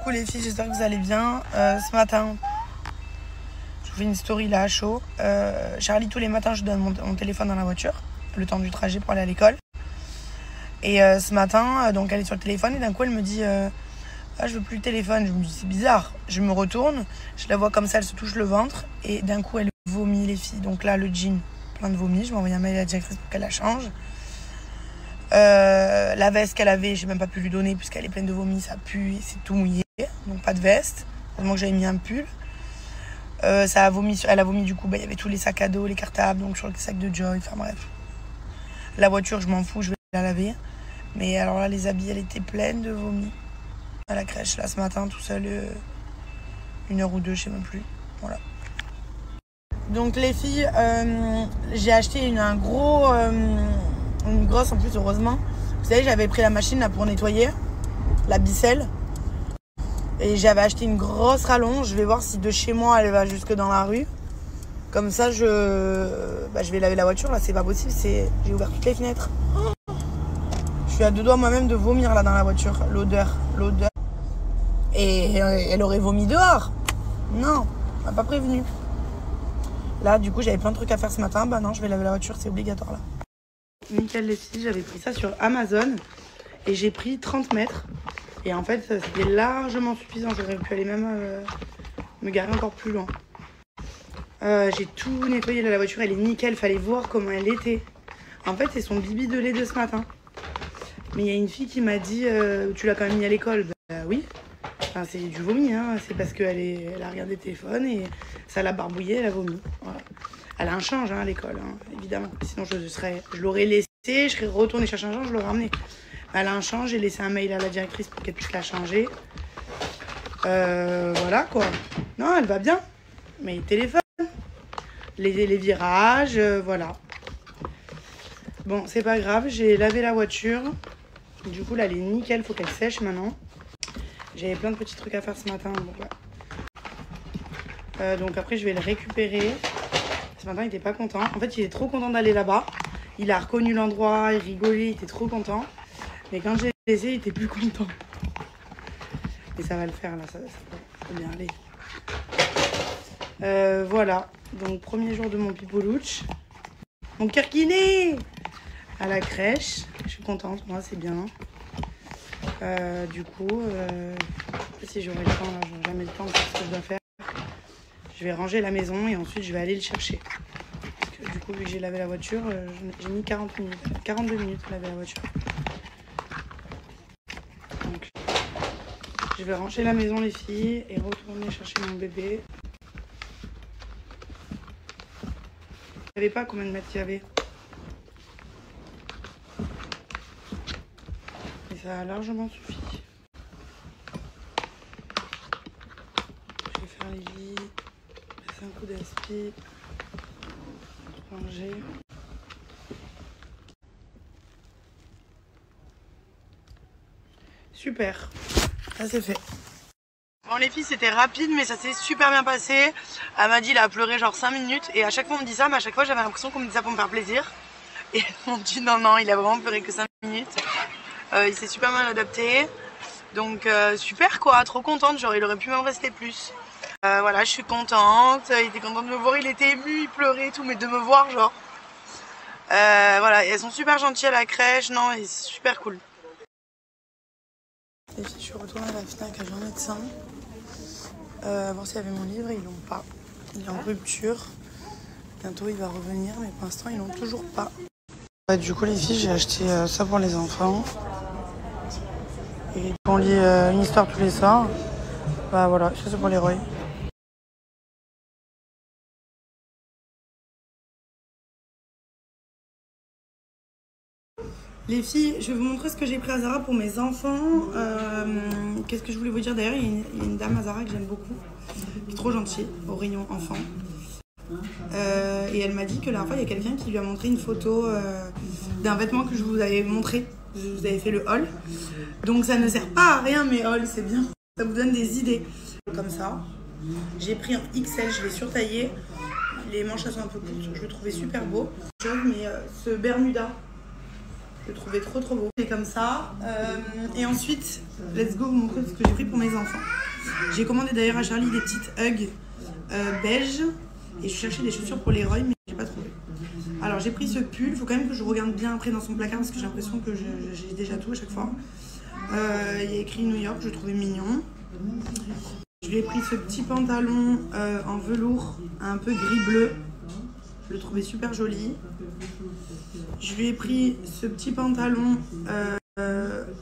Coucou les filles, j'espère que vous allez bien. Ce matin, je vous fais une story là à chaud. Charlie, tous les matins, je donne mon téléphone dans la voiture, le temps du trajet pour aller à l'école. Et ce matin, donc elle est sur le téléphone et d'un coup elle me dit ah, je veux plus le téléphone. Je me dis c'est bizarre. Je me retourne, je la vois comme ça, elle se touche le ventre et d'un coup elle vomit les filles. Donc là le jean plein de vomi, je vais envoyer un mail à la directrice pour qu'elle la change. La veste qu'elle avait, j'ai même pas pu lui donner puisqu'elle est pleine de vomi, ça pue et c'est tout mouillé. Donc pas de veste. Heureusement que j'avais mis un pull. Elle a vomi du coup, il y avait tous les sacs à dos, les cartables, donc sur le sac de Joy, enfin bref. La voiture, je m'en fous, je vais la laver. Mais alors là, les habits, elle était pleine de vomi. À la crèche, là, ce matin, tout seul, 1 heure ou 2, je sais même plus. Voilà. Donc les filles, j'ai acheté une grosse en plus, heureusement. Vous savez, j'avais pris la machine là pour nettoyer, la Bicelle. Et j'avais acheté une grosse rallonge. Je vais voir si de chez moi, elle va jusque dans la rue. Comme ça, je vais laver la voiture. Là, c'est pas possible. J'ai ouvert toutes les fenêtres. Je suis à 2 doigts moi-même de vomir là dans la voiture. L'odeur. Et elle aurait vomi dehors. Non, elle m'a pas prévenu. Là, du coup, j'avais plein de trucs à faire ce matin. Bah non, je vais laver la voiture. C'est obligatoire là. Nickel les filles, j'avais pris ça sur Amazon. Et j'ai pris 30 mètres. Et en fait, c'était largement suffisant. J'aurais pu aller même me garer encore plus loin. J'ai tout nettoyé là, la voiture. Elle est nickel. Fallait voir comment elle était. En fait, c'est son bibi de lait de ce matin. Mais il y a une fille qui m'a dit tu l'as quand même mis à l'école. Bah oui. Enfin, c'est du vomi. Hein. C'est parce qu'elle a regardé le téléphone et ça l'a barbouillé. Elle a vomi. Voilà. Elle a un change hein, à l'école, hein, évidemment. Sinon, je l'aurais laissé. Je serais retournée chercher un change. Je l'aurais ramené. Elle a un change, j'ai laissé un mail à la directrice pour qu'elle puisse la changer. Voilà quoi. Non, elle va bien. Mais le téléphone, les virages, voilà. Bon, c'est pas grave, j'ai lavé la voiture. Du coup, là, elle est nickel, faut qu'elle sèche maintenant. J'avais plein de petits trucs à faire ce matin. Donc, ouais. Donc après, je vais le récupérer. Ce matin, il était pas content. En fait, il est trop content d'aller là-bas. Il a reconnu l'endroit, il rigolait, il était trop content. Mais quand j'ai laissé, il était plus content. Mais ça va le faire là, ça peut bien aller. Voilà, donc premier jour de mon pipolouch. Mon Kirkiné à la crèche. Je suis contente, moi c'est bien. Du coup, si j'aurai le temps, là, j'aurai jamais le temps de faire ce que je dois faire. Je vais ranger la maison et ensuite je vais aller le chercher. Parce que du coup, vu que j'ai lavé la voiture, j'ai mis 42 minutes à laver la voiture. Donc, je vais ranger la maison les filles et retourner chercher mon bébé. Je savais pas combien de mètres il y avait. Et ça a largement suffi. Je vais faire les lits, passer un coup d'aspi, ranger. Super, ça c'est fait. Bon les filles c'était rapide mais ça s'est super bien passé. Elle m'a dit il a pleuré genre 5 minutes et à chaque fois on me dit ça mais à chaque fois j'avais l'impression qu'on me dit ça pour me faire plaisir. Et elles m'ont dit non il a vraiment pleuré que 5 minutes. Il s'est super bien adapté. Donc super quoi, trop contente, genre il aurait pu m'en rester plus. Voilà je suis contente, il était content de me voir, il était ému, il pleurait et tout mais de me voir genre. Voilà elles sont super gentilles à la crèche, non et c'est super cool. Les filles, je suis retournée à la FNAC à Jean Médecin. Voir s'il y avait mon livre, ils l'ont pas. Il est en rupture. Bientôt il va revenir, mais pour l'instant ils l'ont toujours pas. Du coup les filles, j'ai acheté ça pour les enfants. Et on lit une histoire tous les soirs. Bah voilà, ça c'est pour les Roy. Les filles, je vais vous montrer ce que j'ai pris à Zara pour mes enfants. Qu'est-ce que je voulais vous dire d'ailleurs, il y a une dame à Zara que j'aime beaucoup, qui est trop gentille, au rayon enfant. Et elle m'a dit que la dernière fois, il y a quelqu'un qui lui a montré une photo d'un vêtement que je vous avais montré. Je vous avais fait le haul. Donc ça ne sert pas à rien mes hauls, c'est bien. Ça vous donne des idées. Comme ça. J'ai pris un XL, je l'ai surtaillé. Les manches elles sont un peu courtes, je le trouvais super beau. Mais ce Bermuda, Je le trouvais trop beau. C'est comme ça. Et ensuite, let's go vous montrer ce que j'ai pris pour mes enfants. J'ai commandé d'ailleurs à Charlie des petites Hugg beige. Et je cherchais des chaussures pour les Roy, mais j'ai pas trouvé. Alors j'ai pris ce pull. Il faut quand même que je regarde bien après dans son placard parce que j'ai l'impression que j'ai déjà tout à chaque fois. Il y a écrit New York, je le trouvais mignon. Je lui ai pris ce petit pantalon en velours, un peu gris-bleu. Je le trouvais super joli. Je lui ai pris ce petit pantalon,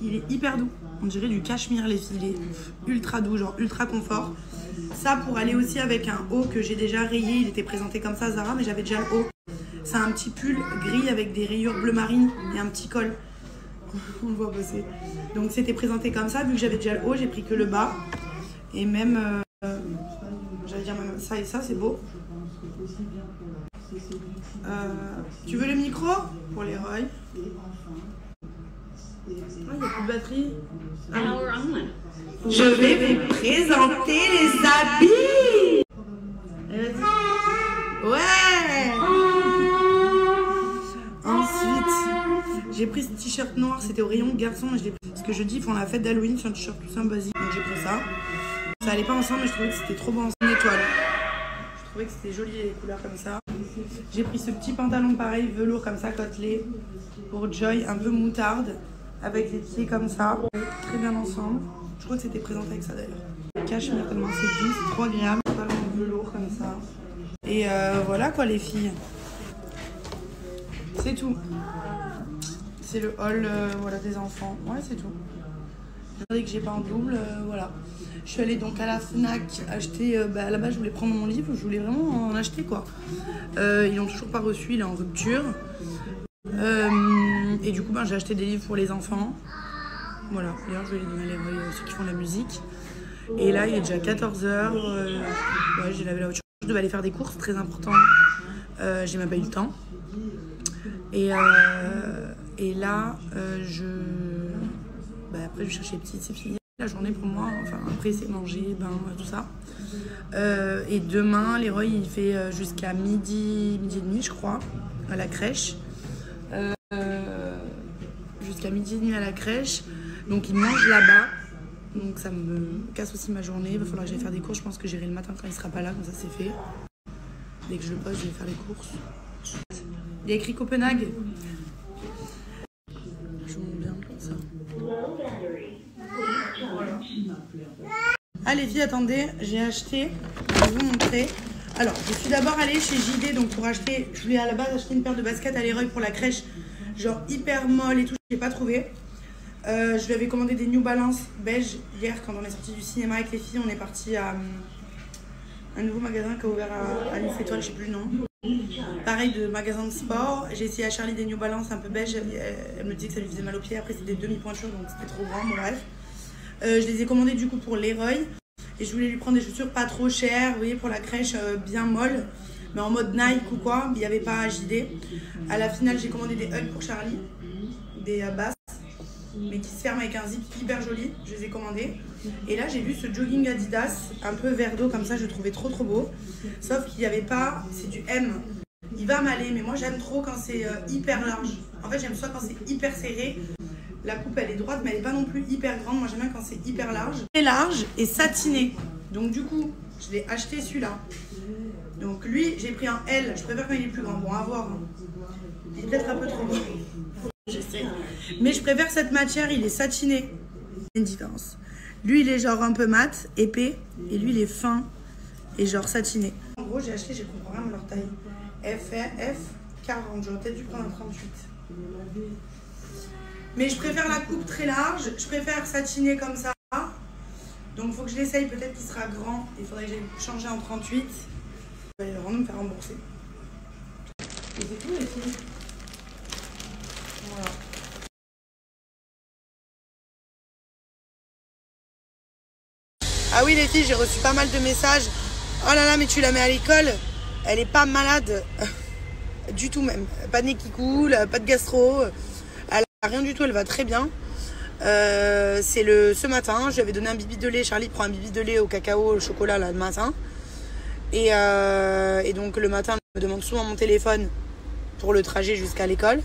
il est hyper doux. On dirait du cachemire les filles, il est ultra doux, genre ultra confort. Ça pour aller aussi avec un haut que j'ai déjà rayé, il était présenté comme ça Zara, mais j'avais déjà le haut. C'est un petit pull gris avec des rayures bleu marine et un petit col. On le voit passer. Donc c'était présenté comme ça, vu que j'avais déjà le haut, j'ai pris que le bas. Et même, j'allais dire même ça et ça, c'est beau. Tu veux le micro pour les Roy? Ah, il n'y a plus de batterie. Je vais vous présenter les habits. Ouais. Ensuite, j'ai pris ce t-shirt noir, c'était au rayon garçon. Parce que jeudi, ils font la fête d'Halloween sur un t-shirt tout simple basique. Donc j'ai pris ça. Ça allait pas ensemble, mais je trouvais que c'était trop beau en étoile. Je trouvais que c'était joli les couleurs comme ça. J'ai pris ce petit pantalon pareil, velours comme ça, côtelé, pour Joy, un peu moutarde, avec les pieds comme ça, très bien ensemble. Je crois que c'était présenté avec ça d'ailleurs. Cachemire tellement c'est doux, c'est trop agréable. Pantalon velours comme ça. Et voilà quoi les filles. C'est tout. C'est le haul voilà, des enfants. Ouais, c'est tout. Je dis que j'ai pas en double, voilà. Je suis allée donc à la Fnac acheter, à la base je voulais prendre mon livre, je voulais vraiment en acheter quoi. Ils l'ont toujours pas reçu, il est en rupture. Et du coup j'ai acheté des livres pour les enfants. Voilà, d'ailleurs je vais les donner à ceux qui font de la musique. Et là il est déjà 14h, ouais, j'ai lavé la voiture. Je devais aller faire des courses, très important. J'ai même pas eu le temps. Et là après je cherchais les petites filles. La journée pour moi, enfin après c'est manger, bain, tout ça. Et demain, Leroy il fait jusqu'à midi et demi je crois, à la crèche. Jusqu'à midi et demi à la crèche. Donc il mange là-bas. Donc ça me casse aussi ma journée. Il va falloir que j'aille faire des courses. Je pense que j'irai le matin quand il sera pas là, comme ça c'est fait. Dès que je le pose, je vais faire les courses. Il y a écrit Copenhague. Je monte bien comme ça. Voilà. Ah les filles, attendez, j'ai acheté, je vais vous montrer. Alors, je suis d'abord allée chez JD donc pour acheter, je voulais à la base acheter une paire de baskets à Leroy pour la crèche, genre hyper molle et tout, je n'ai pas trouvé. Je lui avais commandé des New Balance beige hier quand on est sorti du cinéma avec les filles, on est parti à un nouveau magasin qui a ouvert à Nice Étoile, je sais plus le nom. Pareil de magasin de sport, j'ai essayé à Charlie des New Balance un peu beige, elle me disait que ça lui faisait mal aux pieds, après c'était des demi-pointures donc c'était trop grand, bon bref. Je les ai commandés du coup pour Leroy et je voulais lui prendre des chaussures pas trop chères, vous voyez, pour la crèche bien molles, mais en mode Nike ou quoi, il n'y avait pas à JD. À la finale j'ai commandé des Hugg pour Charlie, des basses, mais qui se ferment avec un zip hyper joli, je les ai commandés. Et là j'ai vu ce jogging Adidas, un peu vert d'eau comme ça, je le trouvais trop beau, sauf qu'il n'y avait pas, c'est du M. Il va m'aller, mais moi j'aime trop quand c'est hyper large. En fait j'aime soit quand c'est hyper serré, la coupe elle est droite mais elle est pas non plus hyper grande, moi j'aime bien quand c'est hyper large. C'est large et satiné, donc du coup je l'ai acheté celui-là. Donc lui j'ai pris un L, je préfère quand il est plus grand, bon à voir. Il est peut-être un peu trop grand, j'essaie. Mais je préfère cette matière, il est satiné. Il y a une différence. Lui il est genre un peu mat, épais, et lui il est fin et genre satiné. En gros j'ai acheté, je comprends rien de leur taille. F40, j'aurais peut-être dû prendre un 38. Mais je préfère la coupe très large, je préfère satiner comme ça. Donc il faut que je l'essaye, peut-être qu'il sera grand. Il faudrait que j'aille changer en 38. Je vais vraiment me faire rembourser. Et c'est tout les filles. Voilà. Ah oui les filles, j'ai reçu pas mal de messages. Oh là là, mais tu la mets à l'école? Elle est pas malade du tout même. Pas de nez qui coule, pas de gastro. Elle a rien du tout, elle va très bien. C'est ce matin, je lui avais donné un bibi de lait. Charlie prend un bibi de lait au cacao, au chocolat là, le matin. Et donc le matin, elle me demande souvent mon téléphone pour le trajet jusqu'à l'école.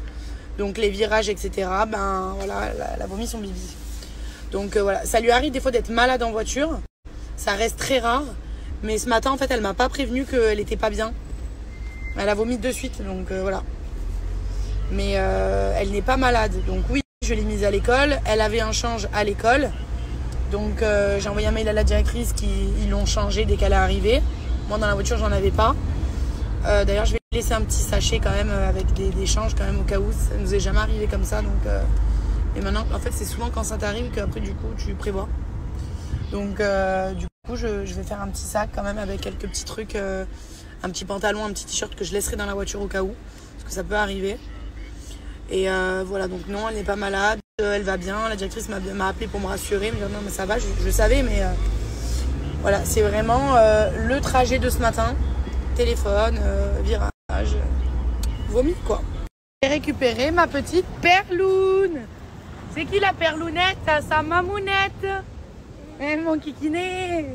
Donc les virages, etc. Ben voilà, elle a vomi son bibi. Donc voilà, ça lui arrive des fois d'être malade en voiture. Ça reste très rare. Mais ce matin, en fait, elle m'a pas prévenu qu'elle était pas bien. Elle a vomi de suite, donc voilà. Mais elle n'est pas malade. Donc oui, je l'ai mise à l'école. Elle avait un change à l'école. Donc j'ai envoyé un mail à la directrice ils l'ont changé dès qu'elle est arrivée. Moi, dans la voiture, j'en avais pas. D'ailleurs, je vais laisser un petit sachet quand même avec des changes quand même au cas où. Ça nous est jamais arrivé comme ça. Donc, et maintenant, en fait, c'est souvent quand ça t'arrive qu'après, du coup, tu prévois. Donc, du coup, je vais faire un petit sac quand même avec quelques petits trucs. Un petit pantalon, un petit t-shirt que je laisserai dans la voiture au cas où. Parce que ça peut arriver. Et voilà, donc non, elle n'est pas malade. Elle va bien. La directrice m'a appelé pour me rassurer. Me dire non, mais ça va, je savais. Mais voilà, c'est vraiment le trajet de ce matin. Téléphone, virage, vomi quoi. J'ai récupéré ma petite perloune. C'est qui la perlounette? Sa mamounette. Mon kikiné.